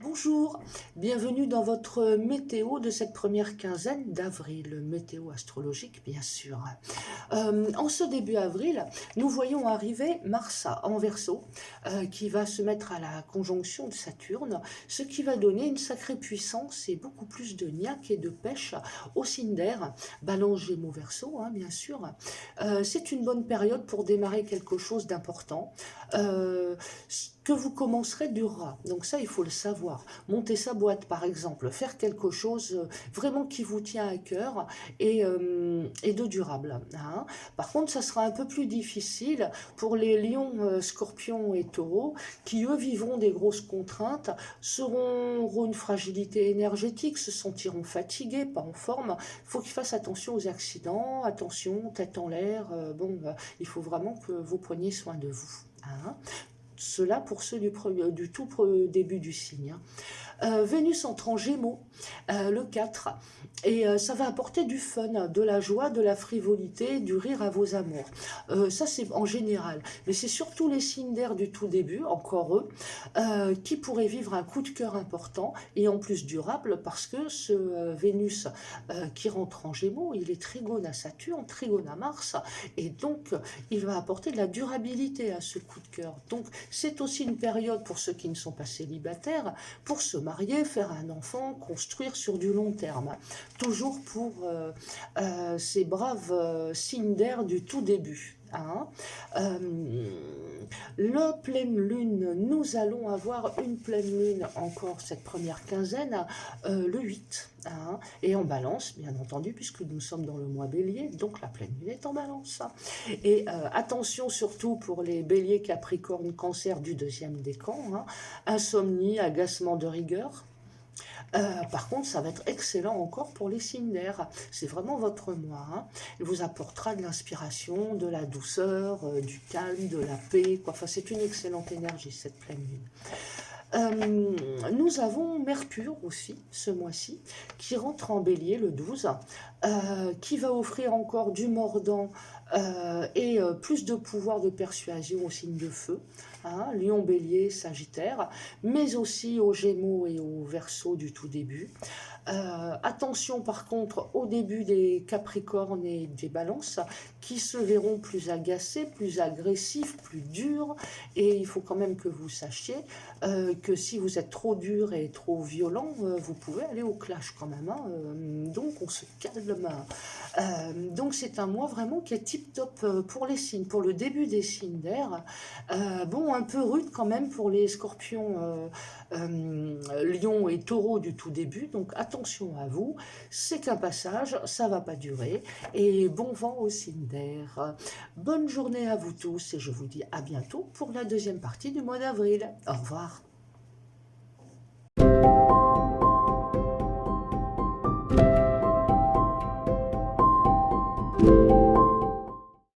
Bonjour, bienvenue dans votre météo de cette première quinzaine d'avril, météo astrologique bien sûr. En ce début avril, nous voyons arriver Mars en Verseau, qui va se mettre à la conjonction de Saturne, ce qui va donner une sacrée puissance et beaucoup plus de niaque et de pêche au signe d'air, Balance Gémeaux Verseau, hein, bien sûr. C'est une bonne période pour démarrer quelque chose d'important. Ce que vous commencerez durera, donc ça il faut le savoir. Monter sa boîte par exemple, faire quelque chose vraiment qui vous tient à cœur et de durable, hein. Par contre, ça sera un peu plus difficile pour les lions, scorpions et taureaux qui, eux, vivront des grosses contraintes, auront une fragilité énergétique, se sentiront fatigués, pas en forme. Il faut qu'ils fassent attention aux accidents, attention, tête en l'air. Il faut vraiment que vous preniez soin de vous, hein. Cela pour ceux du tout début du signe, hein. Vénus entre en Gémeaux, le 4, et ça va apporter du fun, de la joie, de la frivolité, du rire à vos amours. Ça c'est en général, mais c'est surtout les signes d'air du tout début, encore eux, qui pourraient vivre un coup de cœur important et en plus durable parce que ce Vénus qui rentre en Gémeaux, il est trigone à Saturne, trigone à Mars, et donc il va apporter de la durabilité à ce coup de cœur. Donc c'est aussi une période pour ceux qui ne sont pas célibataires, pour se marier, faire un enfant, construire sur du long terme. Toujours pour ces braves signes d'air du tout début, hein. Euh, la pleine lune, nous allons avoir une pleine lune encore cette première quinzaine, le 8, hein, et en balance, bien entendu, puisque nous sommes dans le mois bélier, donc la pleine lune est en balance. Et attention surtout pour les béliers, capricornes, cancer du deuxième décan, hein, insomnie, agacement de rigueur. Par contre, ça va être excellent encore pour les signes d'air. C'est vraiment votre mois, hein. Il vous apportera de l'inspiration, de la douceur, du calme, de la paix, quoi. Enfin, c'est une excellente énergie, cette pleine lune. Nous avons Mercure aussi, ce mois-ci, qui rentre en bélier le 12, qui va offrir encore du mordant et plus de pouvoir de persuasion au signe de feu, hein, Lion, Bélier, Sagittaire, mais aussi aux Gémeaux et aux Verseaux du tout début. Attention par contre au début des Capricornes et des Balances qui se verront plus agacés, plus agressifs, plus durs, et il faut quand même que vous sachiez que si vous êtes trop dur et trop violent, vous pouvez aller au clash quand même, hein. Donc on se calme. Donc c'est un mois vraiment qui est tip top pour les signes, pour le début des signes d'air. Bon, un peu rude quand même pour les scorpions, lions et taureaux du tout début, donc attention à vous, c'est qu'un passage, ça va pas durer, et bon vent aux signes d'air. Bonne journée à vous tous et je vous dis à bientôt pour la deuxième partie du mois d'avril. Au revoir.